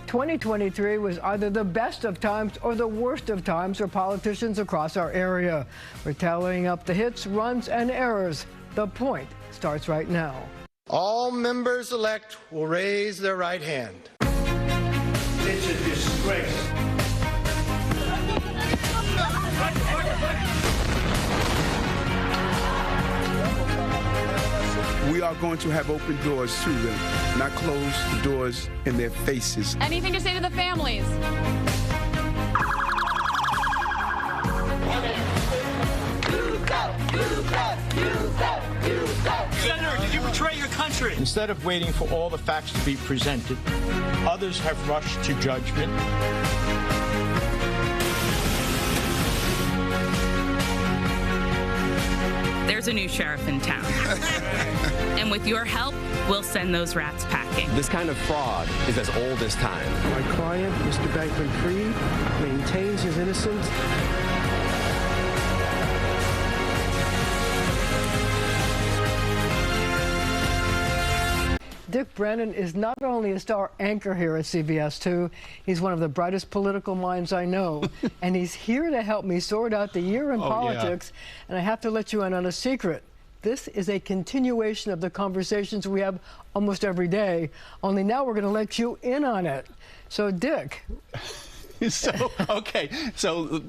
2023 was either the best of times or the worst of times for politicians across our area. We're tallying up the hits, runs, and errors. The Point starts right now. All members-elect will raise their right hand. It's a disgrace. We are going to have open doors to them, not close the doors in their faces. Anything to say to the families? Senator, did you betray your country? Instead of waiting for all the facts to be presented, others have rushed to judgment. There's a new sheriff in town. And with your help, we'll send those rats packing. This kind of fraud is as old as time. My client, Mr. Bankman-Fried, maintains his innocence. Dick Brennan is not only a star anchor here at CBS 2, he's one of the brightest political minds I know. And he's here to help me sort out the year in politics. Yeah. And I have to let you in on a secret. This is a continuation of the conversations we have almost every day, only now we're going to let you in on it. So, Dick. Okay, so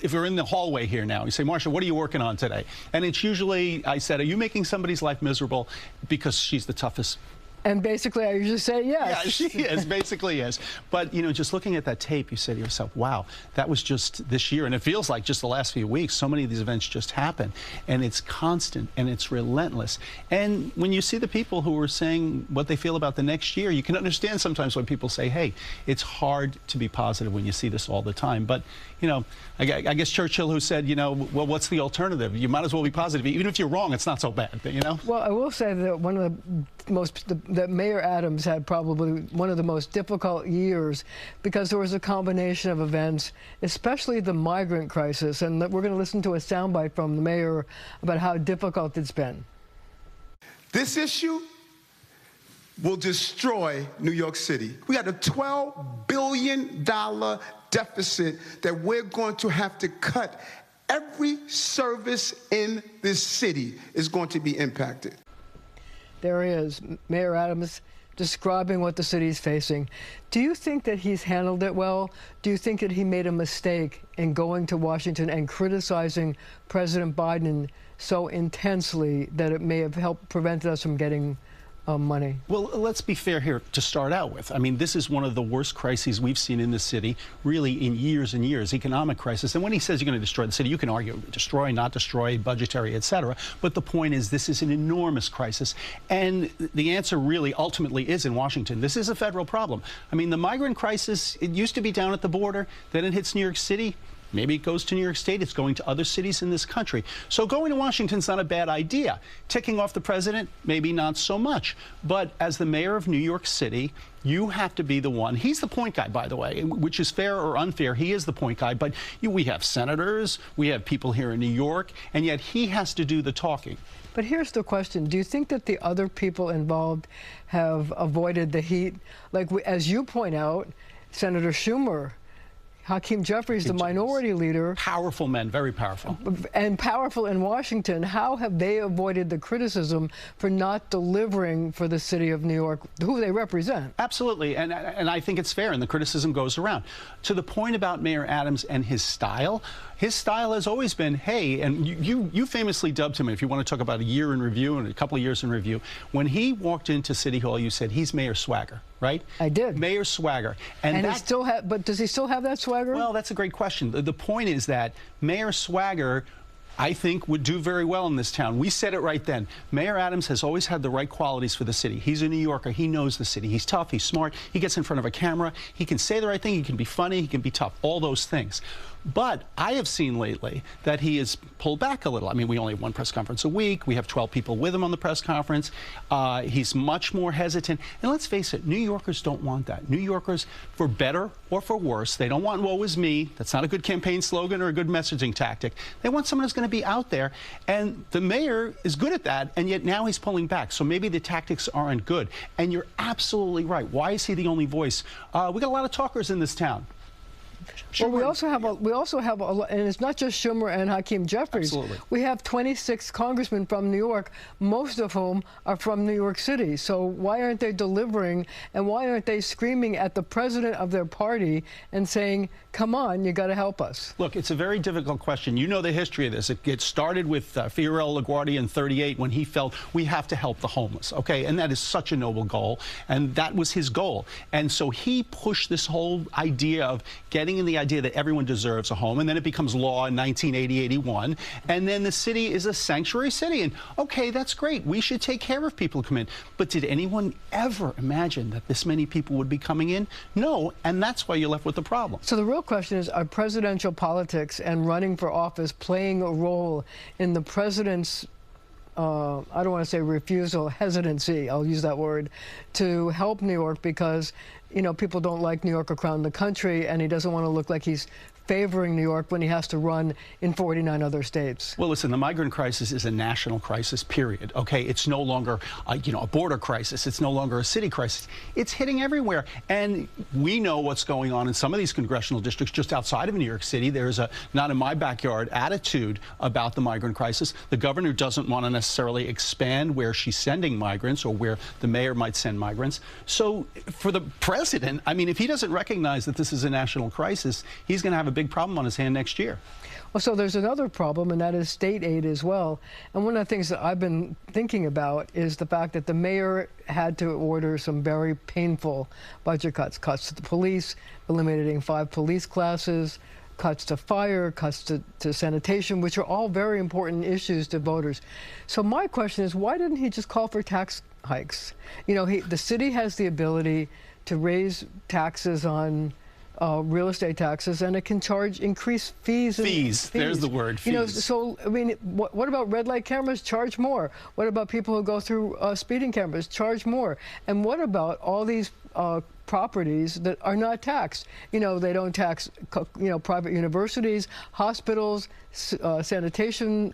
if we're in the hallway here now, you say, Marcia, what are you working on today? And it's usually, I said, are you making somebody's life miserable because she's the toughest? And basically, I usually say yes. Yeah, she is, basically is. But, you know, just looking at that tape, you say to yourself, wow, that was just this year. And it feels like just the last few weeks, so many of these events just happen. And it's constant and it's relentless. And when you see the people who are saying what they feel about the next year, you can understand sometimes when people say, hey, it's hard to be positive when you see this all the time. But, you know, I guess Churchill, who said, you know, well, what's the alternative? You might as well be positive. Even if you're wrong, it's not so bad, you know? Well, I will say that one of the most, that Mayor Adams had probably one of the most difficult years because there was a combination of events, especially the migrant crisis. And we're going to listen to a soundbite from the mayor about how difficult it's been. This issue will destroy New York City. We got a $12 billion deficit that we're going to have to cut. Every service in this city is going to be impacted. There he is, Mayor Adams, describing what the city is facing. Do you think that he's handled it well? Do you think that he made a mistake in going to Washington and criticizing President Biden so intensely that it may have helped prevent us from getting money? Well, let's be fair here to start out with. I mean, this is one of the worst crises we've seen in the city, really in years and years, economic crisis. And when he says you're going to destroy the city, you can argue destroy, not destroy, budgetary, etc. But the point is this is an enormous crisis. And the answer really ultimately is in Washington. This is a federal problem. I mean, the migrant crisis, it used to be down at the border, then it hits New York City. Maybe it goes to New York State. It's going to other cities in this country. So going to Washington's not a bad idea. Ticking off the president, maybe not so much. But as the mayor of New York City, you have to be the one. He's the point guy, by the way, which is fair or unfair. He is the point guy. But we have senators, we have people here in New York, and yet he has to do the talking. But here's the question. Do you think that the other people involved have avoided the heat? Like, as you point out, Senator Schumer, Hakeem Jeffries, the minority leader. Powerful men, very powerful. And powerful in Washington. How have they avoided the criticism for not delivering for the city of New York, who they represent? Absolutely. And I think it's fair, and the criticism goes around. To the point about Mayor Adams and his style has always been, hey, and you famously dubbed him, if you want to talk about a year in review and a couple of years in review, when he walked into City Hall, you said, he's Mayor Swagger, right? I did. Mayor Swagger. And he still but does he still have that swagger? Well, that's a great question. The point is that Mayor Swagger, I think, would do very well in this town. We said it right then. Mayor Adams has always had the right qualities for the city. He's a New Yorker. He knows the city. He's tough. He's smart. He gets in front of a camera. He can say the right thing. He can be funny. He can be tough. All those things. But I have seen lately that he has pulled back a little. I mean, we only have one press conference a week. We have 12 people with him on the press conference. He's much more hesitant. And let's face it, New Yorkers don't want that. New Yorkers, for better or for worse, they don't want woe is me. That's not a good campaign slogan or a good messaging tactic. They want someone who's going to be out there. And the mayor is good at that, and yet now he's pulling back. So maybe the tactics aren't good. And you're absolutely right. Why is he the only voice? We got a lot of talkers in this town. Well, we also have a, and it's not just Schumer and Hakeem Jeffries. Absolutely. We have 26 congressmen from New York, most of whom are from New York City. So why aren't they delivering, and why aren't they screaming at the president of their party and saying, come on, you got to help us? Look, it's a very difficult question. You know the history of this. It started with Fiorello LaGuardia in '38 when he felt we have to help the homeless, okay? And that is such a noble goal, and that was his goal. And so he pushed this whole idea of getting in the idea that everyone deserves a home, and then it becomes law in 1980-81, and then the city is a sanctuary city. And okay, that's great. We should take care of people who come in. But did anyone ever imagine that this many people would be coming in? No, and that's why you're left with the problem. So the real question is, are presidential politics and running for office playing a role in the president's I don't want to say refusal, hesitancy, I'll use that word, to help New York because, you know, people don't like New York around the country, and he doesn't want to look like he's favoring New York when he has to run in 49 other states? Well, listen, the migrant crisis is a national crisis, period. Okay, it's no longer, you know, a border crisis. It's no longer a city crisis. It's hitting everywhere. And we know what's going on in some of these congressional districts just outside of New York City. There's a not in my backyard attitude about the migrant crisis. The governor doesn't want to necessarily expand where she's sending migrants or where the mayor might send migrants. So for the president, I mean, if he doesn't recognize that this is a national crisis, he's going to have a big problem on his hand next year. Well, so there's another problem, and that is state aid as well. And one of the things that I've been thinking about is the fact that the mayor had to order some very painful budget cuts. Cuts to the police, eliminating 5 police classes, cuts to fire, cuts to sanitation, which are all very important issues to voters. So my question is, why didn't he just call for tax hikes? You know, the city has the ability to raise taxes on real estate taxes, and it can charge increased fees. Fees. There's the word, fees. You know, so, I mean, what about red light cameras? Charge more. What about people who go through speeding cameras? Charge more. And what about all these properties that are not taxed? You know, they don't tax, you know, private universities, hospitals, sanitation,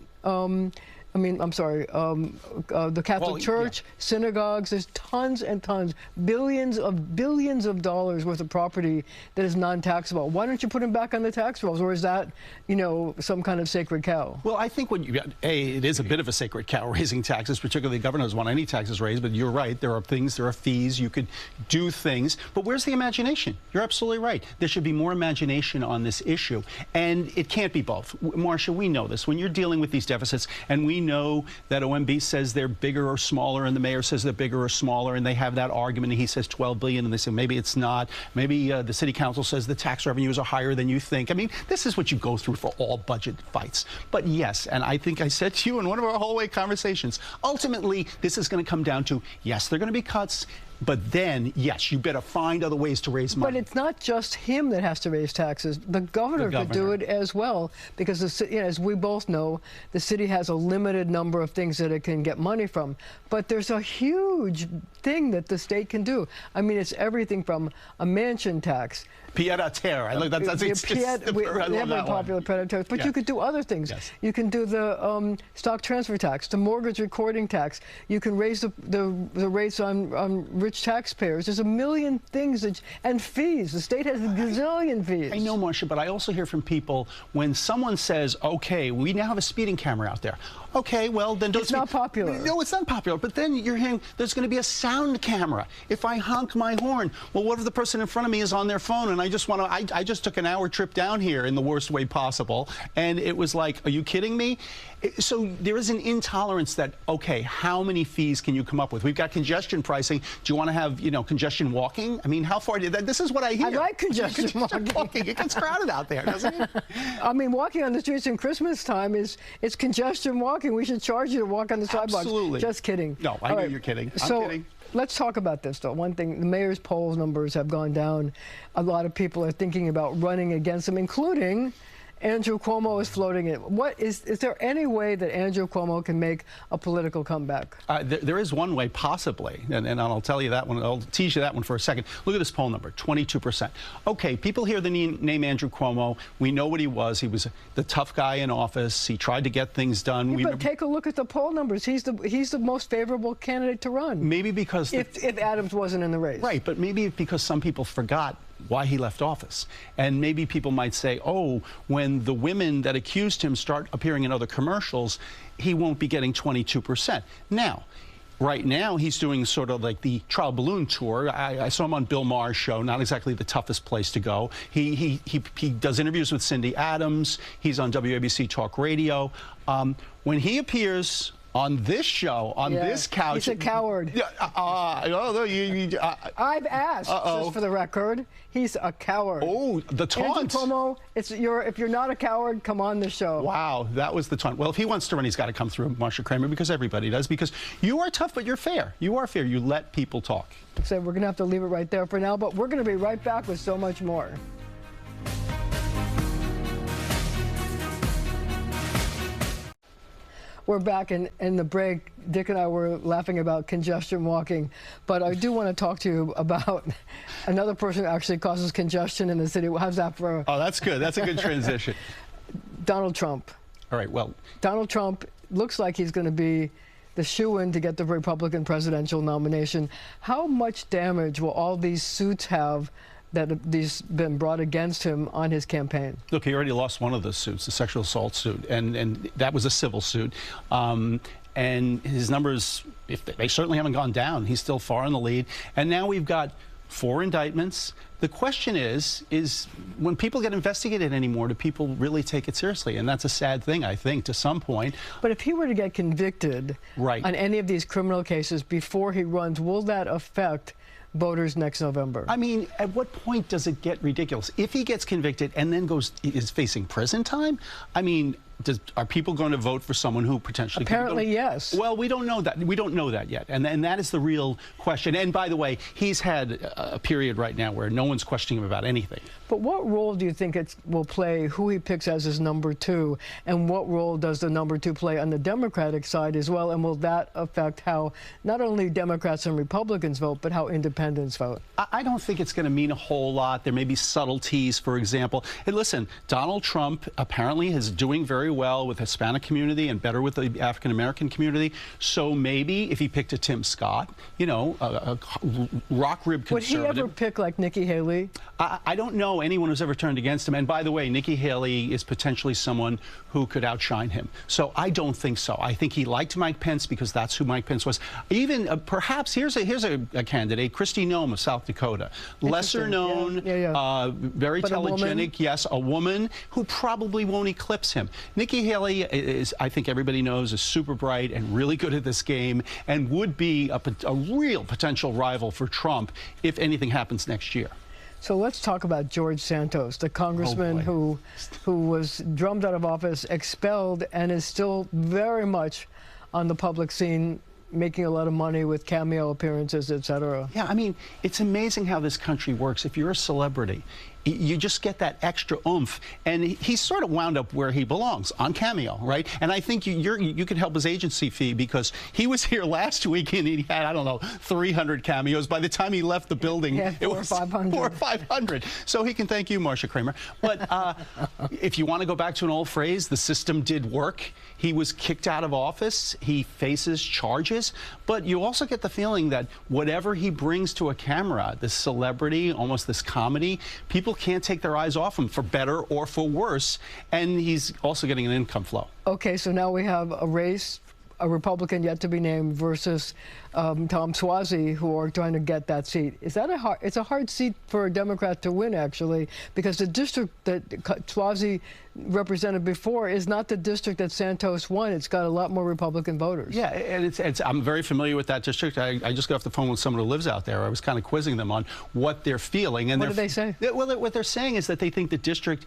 the Catholic Church, synagogues. There's tons and tons, billions of dollars worth of property that is non-taxable. Why don't you put them back on the tax rolls, or is that, you know, some kind of sacred cow? Well, I think it is a bit of a sacred cow, raising taxes. Particularly, the governor doesn't want any taxes raised. But you're right. There are fees. You could do things. But where's the imagination? You're absolutely right. There should be more imagination on this issue, and it can't be both. Marcia, we know this. When you're dealing with these deficits, and we know that OMB says they're bigger or smaller, and the mayor says they're bigger or smaller, and they have that argument, and he says 12 billion, and they say maybe it's not. Maybe the city council says the tax revenues are higher than you think. I mean, this is what you go through for all budget fights. But yes, and I think I said to you in one of our hallway conversations, ultimately, this is going to come down to, yes, there are going to be cuts, but then, yes, you better find other ways to raise money. But it's not just him that has to raise taxes. The governor could do it as well, because, you know, as we both know, the city has a limited number of things that it can get money from. But there's a huge thing that the state can do. I mean, it's everything from a mansion tax. Pied à terre. I look, that's they have a popular pied à terre, but you could do other things. Yes. You can do the stock transfer tax, the mortgage recording tax. You can raise the rates on rich taxpayers. There's a million things and fees. The state has a gazillion fees. I know, Marcia, but I also hear from people when someone says, okay, we now have a speeding camera out there. Okay, well, then don't. It's not popular. No, it's not popular. But then you're hearing there's going to be a sound camera. If I honk my horn, well, what if the person in front of me is on their phone and I just took an hour trip down here in the worst way possible, and it was like, are you kidding me? So there is an intolerance that, okay, how many fees can you come up with? We've got congestion pricing. Do you want to have, you know, congestion walking? I mean, how far did that? This is what I hear. I like congestion walking. It gets crowded out there, doesn't it? I mean, walking on the streets in Christmas time it's congestion walking. We should charge you to walk on the sidewalks. Absolutely. Just kidding. No, I know you're kidding. I'm kidding. Let's talk about this, though. One thing, the mayor's poll numbers have gone down. A lot of people are thinking about running against him, including Andrew Cuomo is floating it. Is there any way that Andrew Cuomo can make a political comeback? There is one way, possibly, and I'll tell you that one. I'll tease you that one for a second. Look at this poll number, 22%. Okay, people hear the name Andrew Cuomo. We know what he was. He was the tough guy in office. He tried to get things done. Yeah, but take a look at the poll numbers. He's the most favorable candidate to run. Maybe because if Adams wasn't in the race. Right, but maybe because some people forgot why he left office. And maybe people might say, oh, when the women that accused him start appearing in other commercials, he won't be getting 22%. Now, right now, he's doing sort of like the trial balloon tour. I saw him on Bill Maher's show, not exactly the toughest place to go. He does interviews with Cindy Adams. He's on WABC Talk Radio. When he appears on this show, on this couch. He's a coward. I've asked, just for the record. He's a coward. Oh, the taunt. Andrew Cuomo, if you're not a coward, come on the show. Wow, that was the taunt. Well, if he wants to run, he's got to come through Marcia Kramer, because everybody does. Because you are tough, but you're fair. You are fair. You let people talk. So we're going to have to leave it right there for now, but we're going to be right back with so much more. We're back in the break. Dick and I were laughing about congestion walking, but I do want to talk to you about another person who actually causes congestion in the city. How's that for Oh, that's good. That's a good transition. Donald Trump. All right, well. Donald Trump looks like he's going to be the shoo-in to get the Republican presidential nomination. How much damage will all these suits have that these been brought against him on his campaign? Look, he already lost one of those suits, the sexual assault suit, and that was a civil suit. And his numbers, they certainly haven't gone down. He's still far in the lead. And now we've got 4 indictments. The question is when people get investigated anymore, do people really take it seriously? And that's a sad thing, I think, to some point. But if he were to get convicted on any of these criminal cases before he runs, will that affect voters next November? I mean, at what point does it get ridiculous? If he gets convicted and then is facing prison time, I mean, are people going to vote for someone who potentially Apparently, yes. Well, we don't know that. We don't know that yet. And that is the real question. And by the way, he's had a period right now where no one's questioning him about anything. But what role do you think it will play who he picks as his number 2? And what role does the number 2 play on the Democratic side as well? And will that affect how not only Democrats and Republicans vote, but how independents vote? I don't think it's going to mean a whole lot. There may be subtleties, for example. And listen, Donald Trump apparently is doing very well with the Hispanic community and better with the African-American community. So maybe if he picked a Tim Scott, you know, a rock-ribbed conservative. Would he ever pick like Nikki Haley? I don't know anyone who's ever turned against him. And by the way, Nikki Haley is potentially someone who could outshine him. So I don't think so. I think he liked Mike Pence because that's who Mike Pence was. Even perhaps here's a candidate, Kristi Noem of South Dakota, lesser known, very telegenic, yes, a woman who probably won't eclipse him. Nikki Haley is, I think everybody knows, is super bright and really good at this game and would be a real potential rival for Trump if anything happens next year. So let's talk about George Santos, the congressman who was drummed out of office, expelled, and is still very much on the public scene, making a lot of money with cameo appearances, etc. Yeah, I mean, it's amazing how this country works. If you're a celebrity, you just get that extra oomph, and he's sort of wound up where he belongs, on Cameo, right? And I think you could help his agency fee, because he was here last week and he had, I don't know, 300 cameos. By the time he left the building, it was 500. 400 or 500. So he can thank you, Marcia Kramer. But if you want to go back to an old phrase, the system did work. He was kicked out of office. He faces charges. But you also get the feeling that whatever he brings to a camera, this celebrity, almost this comedy, people can't take their eyes off him, for better or for worse, and he's also getting an income flow. Okay, so now we have a race, a Republican yet to be named versus Tom Suozzi, who are trying to get that seat. Is that it's a hard seat for a Democrat to win, actually, because the district that Suozzi represented before is not the district that Santos won. It's got a lot more Republican voters. Yeah, and I'm very familiar with that district. I just got off the phone with someone who lives out there. I was kind of quizzing them on what they're feeling. And what did they say? Well, what they're saying is that they think the district,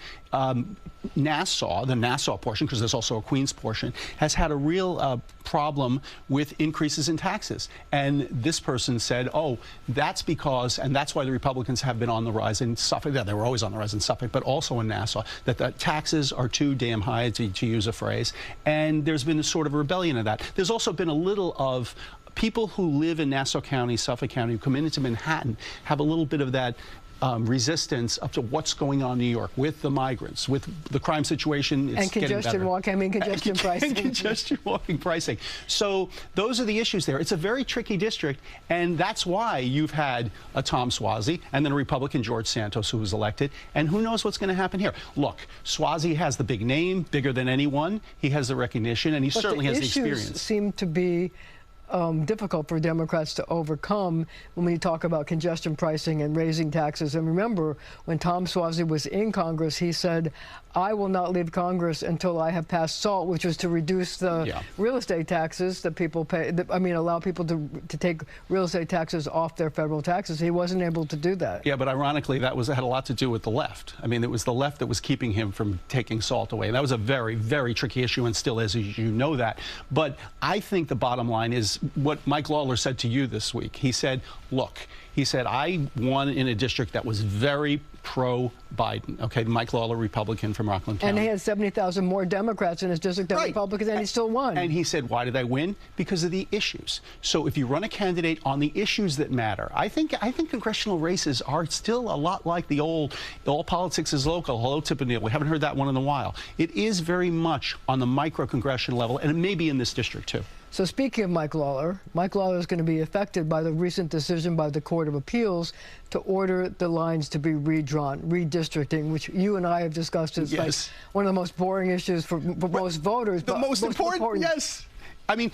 Nassau, the Nassau portion, because there's also a Queens portion, has had a real problem with increases in taxes. And this person said, oh, that's because, and that's why the Republicans have been on the rise in Suffolk. Yeah, they were always on the rise in Suffolk, but also in Nassau, that the taxes are too damn high, to use a phrase. And there's been a sort of rebellion of that. There's also been a little of people who live in Nassau County, Suffolk County, who come into Manhattan, have a little bit of that resistance up to what's going on in New York with the migrants, with the crime situation. It's and congestion walking, congestion pricing. And congestion walking pricing. So those are the issues there. It's a very tricky district, and that's why you've had a Tom Suozzi and then a Republican George Santos who was elected, and who knows what's going to happen here. Look, Suozzi has the big name, bigger than anyone. He has the recognition, and he certainly has the experience. The issues seem to be difficult for Democrats to overcome when we talk about congestion pricing and raising taxes. And remember, when Tom Suozzi was in Congress, he said, I will not leave Congress until I have passed SALT, which was to reduce the real estate taxes that people pay. Allow people to take real estate taxes off their federal taxes. He wasn't able to do that. Yeah, but ironically, that had a lot to do with the left. I mean, it was the left that was keeping him from taking SALT away. And that was a very, very tricky issue, and still is, as you know that. But I think the bottom line is what Mike Lawler said to you this week. He said, look, he said, I won in a district that was very pro-Biden. Okay, Mike Lawler, Republican from Rockland County. And he had 70,000 more Democrats in his district than Republicans, and he still won. And he said, why did I win? Because of the issues. So if you run a candidate on the issues that matter, I think congressional races are still a lot like the old, all politics is local. Hello, Tip and Neil. We haven't heard that one in a while. It is very much on the micro-congressional level, and it may be in this district, too. So speaking of Mike Lawler is going to be affected by the recent decision by the Court of Appeals to order the lines to be redrawn, redistricting, which you and I have discussed as like one of the most boring issues for most voters. The most important, yes. I mean,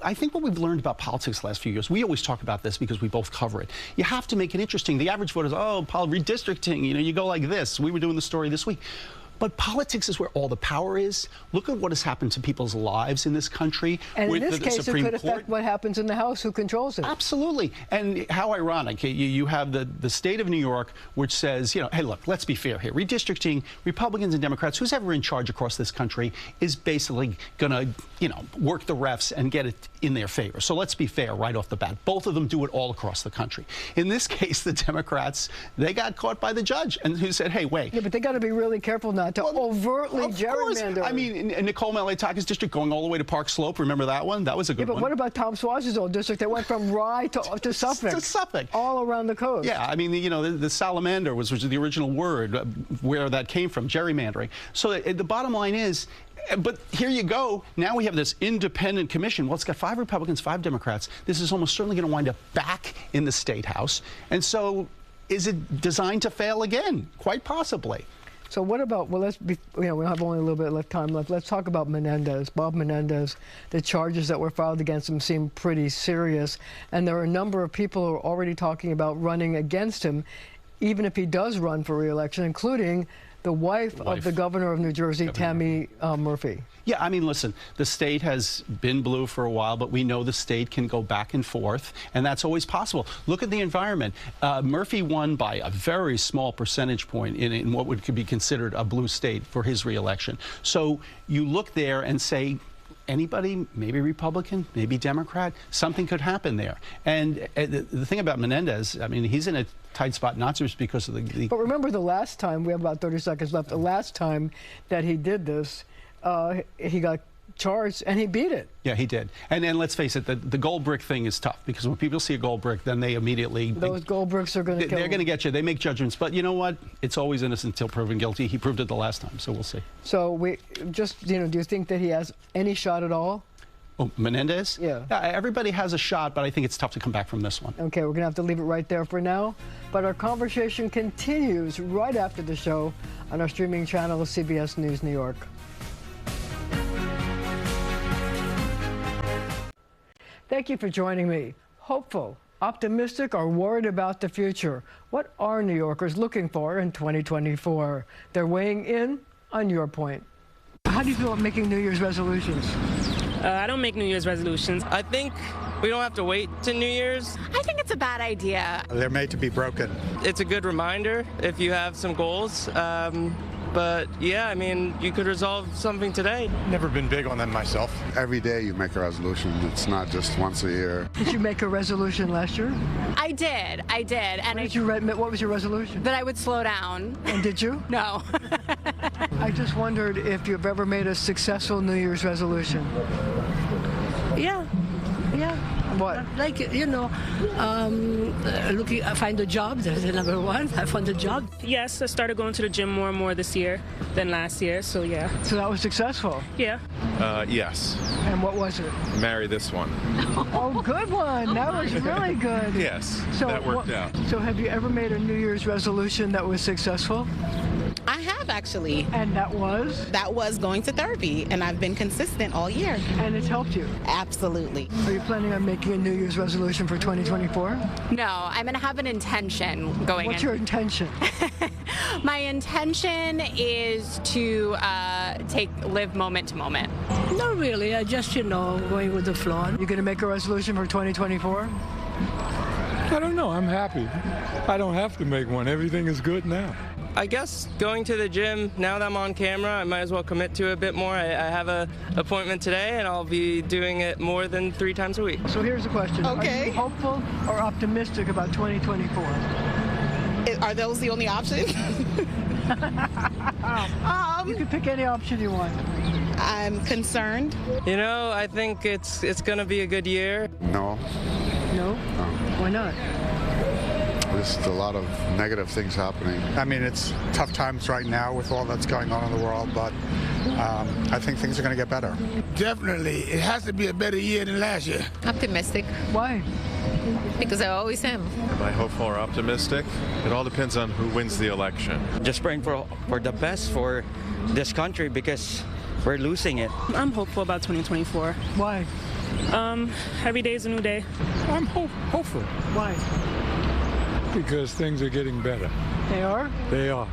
I think what we've learned about politics the last few years, we always talk about this because we both cover it. You have to make it interesting. The average voter is, oh, redistricting, you go like this. We were doing the story this week. But politics is where all the power is. Look at what has happened to people's lives in this country. And with in this case, Supreme it could affect what happens in the House, who controls it. Absolutely. And how ironic. You have the state of New York, which says, hey, look, let's be fair here. Redistricting, Republicans and Democrats, who's ever in charge across this country, is basically going to, work the refs and get it in their favor. So let's be fair right off the bat. Both of them do it all across the country. In this case, the Democrats, they got caught by the judge and who said, hey, wait. Yeah, but they got to be really careful not to overtly gerrymander. I mean, in Nicole Malay-Takis district going all the way to Park Slope, remember that one? That was a good one. But what about Tom Suozzi's old district that went from Rye to Suffolk? To Suffolk. All around the coast. Yeah, I mean, the salamander was the original word where that came from, gerrymandering. So the bottom line is, but here you go. Now we have this independent commission. Well, it's got 5 Republicans, 5 Democrats. This is almost certainly going to wind up back in the State House. And so is it designed to fail again? Quite possibly. So what about, well, we have only a little bit of time left. Let's talk about Menendez, Bob Menendez. The charges that were filed against him seem pretty serious. And there are a number of people who are already talking about running against him, even if he does run for re-election, including the wife of the governor of New Jersey, Tammy Murphy. Yeah, I mean, listen, the state has been blue for a while, but we know the state can go back and forth, and that's always possible. Look at the environment. Murphy won by a very small percentage point in what could be considered a blue state for his re-election. So you look there and say, anybody, maybe Republican, maybe Democrat, something could happen there. And the thing about Menendez, I mean, he's in a tight spot, not just because of the... But remember the last time, we have about 30 seconds left, the last time that he did this, he got charged and he beat it. Yeah, he did. And then let's face it, the gold brick thing is tough because when people see a gold brick, then they immediately... Those gold bricks are going to kill They're going to get you. They make judgments. But you know what? It's always innocent until proven guilty. He proved it the last time, so we'll see. So we just, do you think that he has any shot at all? Oh, Menendez? Yeah. Everybody has a shot, but I think it's tough to come back from this one. Okay, we're going to have to leave it right there for now. But our conversation continues right after the show on our streaming channel of CBS News New York. Thank you for joining me. Hopeful, optimistic, or worried about the future? What are New Yorkers looking for in 2024? They're weighing in on your point. How do you feel about making New Year's resolutions? I don't make New Year's resolutions. I think we don't have to wait to New Year's. I think it's a bad idea. They're made to be broken. It's a good reminder if you have some goals. But yeah, I mean, you could resolve something today. Never been big on them myself. Every day you make a resolution. It's not just once a year. Did you make a resolution last year? I did. And What was your resolution? that I would slow down. And did you? No. I just wondered if you've ever made a successful New Year's resolution. Yeah. What? Like, find a job. That's the number one. I found a job. Yes, I started going to the gym more and more this year than last year, so yeah. So that was successful? Yeah. Yes. And what was it? Marry this one. Oh, good one. That was really good. Yes, that worked out. So have you ever made a New Year's resolution that was successful? I have, actually. And that was? That was going to therapy, and I've been consistent all year. And it's helped you? Absolutely. Are you planning on making a New Year's resolution for 2024? No, I'm going to have an intention going in. What's your intention? My intention is to live moment to moment. Not really. I just, going with the flow. You going to make a resolution for 2024? I don't know. I'm happy. I don't have to make one. Everything is good now. I guess going to the gym, now that I'm on camera, I might as well commit to it a bit more. I have an appointment today, and I'll be doing it more than 3 times a week. So here's the question. Okay. Are you hopeful or optimistic about 2024? Are those the only options? You can pick any option you want. I'm concerned. I think it's going to be a good year. No. No? Why not? There's a lot of negative things happening. I mean, it's tough times right now with all that's going on in the world, but I think things are going to get better. Definitely. It has to be a better year than last year. Optimistic. Why? Because I always am. Am I hopeful or optimistic? It all depends on who wins the election. Just praying for the best for this country because we're losing it. I'm hopeful about 2024. Why? Every day is a new day. I'm hopeful. Why? Because things are getting better. They are? They are.